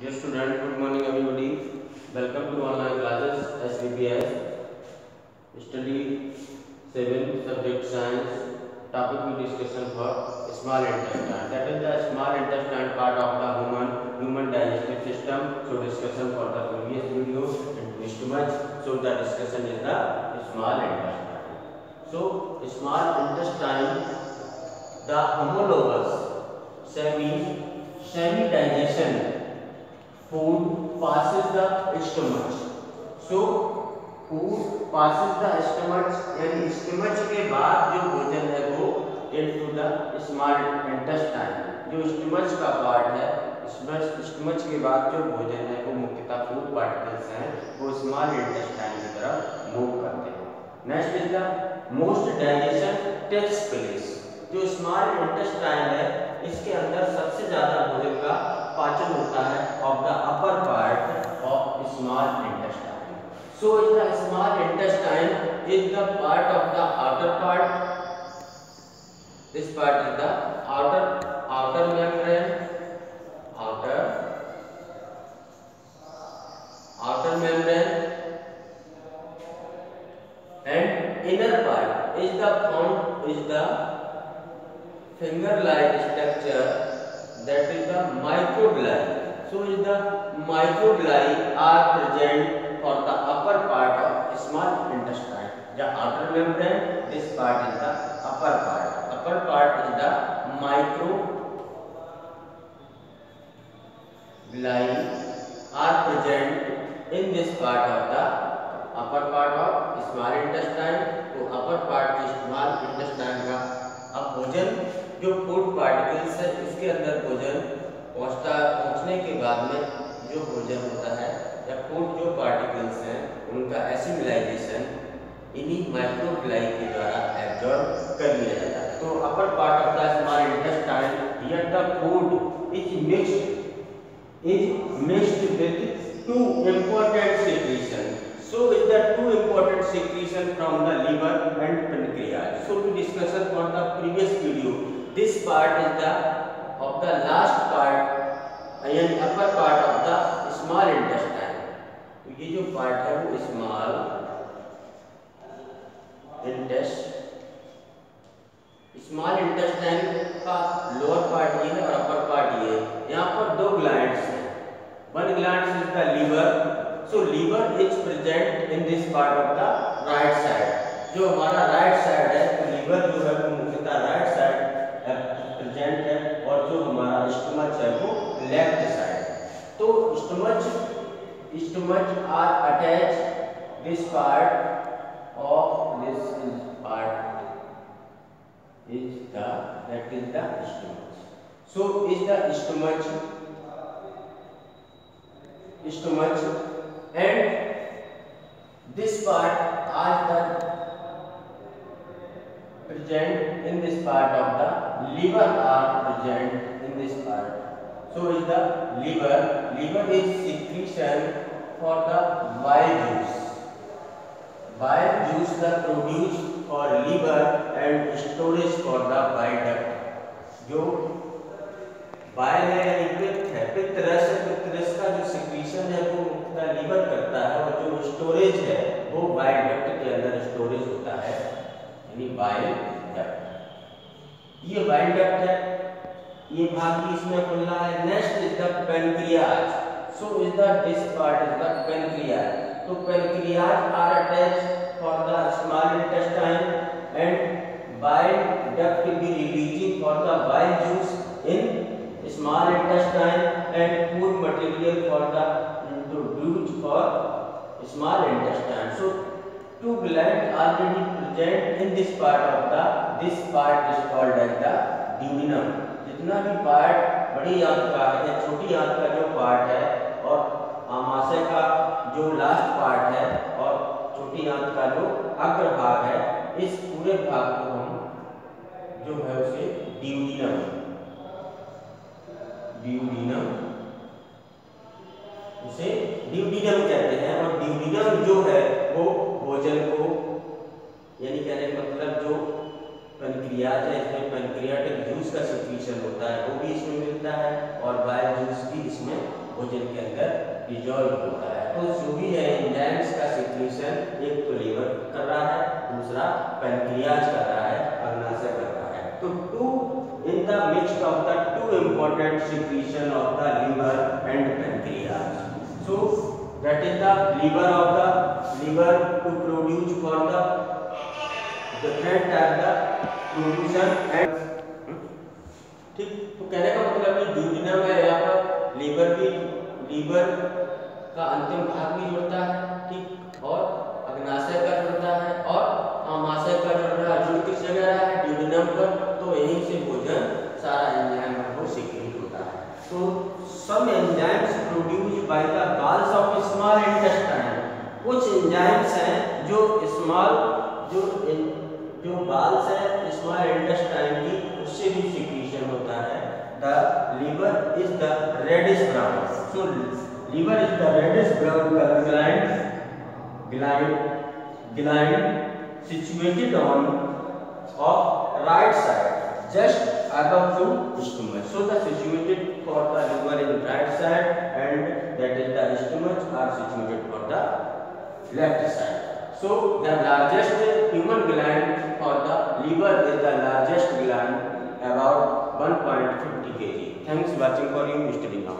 Dear student, good morning everybody. Welcome to online classes SVPS. Study 7 subject science. Topic we discussion for small intestine. That is the small intestine part of the human digestive system. So discussion for the previous video and stomach. So the discussion is the small intestine. So small intestine, the homologous semi digestion food passes the stomach. So food passes the stomach, यानी stomach के बाद जो भोजन है वो into the small intestine. जो stomach का part है, stomach के बाद जो भोजन है वो मुख्यतः फूड पार्टिकल्स हैं, वो small intestine की तरफ मूव करते हैं. Next is the most digestion takes place. जो small intestine है, इसके अंदर सबसे ज़्यादा भोजन का पाचन होता है of the upper part of small intestine. So the small intestine is the part of the outer part. This part is the outer membrane, outer membrane, and inner part is the finger-like structure, that is the microvilli. So is the microvilli are present for the upper part of small intestine. The outer membrane, this part is the upper part. Upper part is the microvilli are present in this part of the upper part of small intestine. तो upper part small intestine का अब भोजन जो food particles है इसके अंदर भोजन पहुंचने के बाद में जो भोजन होता है या फूड जो पार्टिकल्स हैं उनका एसिमिलाइजेशन इन्हीं माइक्रोविलाई के द्वारा एब्जॉर्ब कर लिया जाता है. तो upper part of the small intestine, here the food is mixed with two important secretions. So is the two important secretion from the liver and pancreas. So we discussed for the previous video. This part is of the last part and upper part of the small intestine. तो ये जो part है वो small intestine का lower part ये है और upper part ये है. यहाँ पर दो glands हैं. One gland is the liver. So liver is present in this part of the right side. जो हमारा right side है तो liver जो है वो मुख्यतः right side प्रेजेंट है और जो हमारा स्टमच है वो लेफ्ट साइड. तो stomach are attach this part of this part is the that is the stomach. So is the stomach and this part are the present in this part of the liver are present in this part. So is the liver is secretion for the bile juice. Bile juice the produce for liver and storage for the bile duct. जो bile है यानी पित्त है, पित्त रस का जो secretion है वो मुख्यतः लीवर करता है और जो स्टोरेज है वो बाइल डक्ट के अंदर स्टोरेज होता है यानी बाइल डक्ट. ये बाइल डक्ट है, ये भाग भी इसमें खुल रहा है. Next is the pancreas. So is the this part is the pancreas. तो pancreas are attached for the small intestine and bile duct will be releasing for the bile juice in small intestine and food material for the introduced for small intestine. So two glands already present in this part of the this part is called as the duodenum. जितना भी part बड़ी आंत का है, छोटी आंत का जो पार्ट है और आमाशय का जो लास्ट पार्ट है और छोटी आंत का जो अग्र भाग है, इस पूरे भाग को हम जो है उसे duodenum उसे ड्यूडिनम कहते हैं. और ड्यूडिनम जो है वो भोजन को यानी कहने का मतलब जो पैनक्रियाज है इसमें पैनक्रियाटिक जूस का सिक्रीशन होता है वो भी इसमें मिलता है और बाइल जूस भी इसमें भोजन के डिजॉल्व होता है। तो जो भी है एंजाइम्स का सिक्रीशन एक तो लीवर कर रहा है, दूसरा पैनक्रियाज कर रहा है, अग्नाशय कर रहा है। तो two in the mix of the two important secretion of the liver and pancreas. So that is the liver of the liver to produce for the different type the production and ठीक। तो कहने का मतलब कि duodenum है यहाँ पर liver का अंतिम भाग भी जुड़ता है, ठीक, और अग्नाशय का जुड़ता है और आमाशय का जुड़ रहा है। जुड़ किस जगह रहा है? ड्यूडेनम पर। तो यहीं से भोजन सारा एंजाइम को सीक्रेट होता है। तो some enzymes produce by the walls of small intestine. कुछ एंजाइम्स हैं जो जो वाल्स है स्मॉल इंटेस्टाइन की, उससे भी सिक्रीशन होता है। The liver is the reddish brown. So liver is the reddish brown colour gland situated on of right side just above to stomach. So the situated for the liver in right side and that is the stomach are situated for the left side. So the largest human gland for the liver is the largest gland, about 1.50 kg. Thanks for watching for you study now.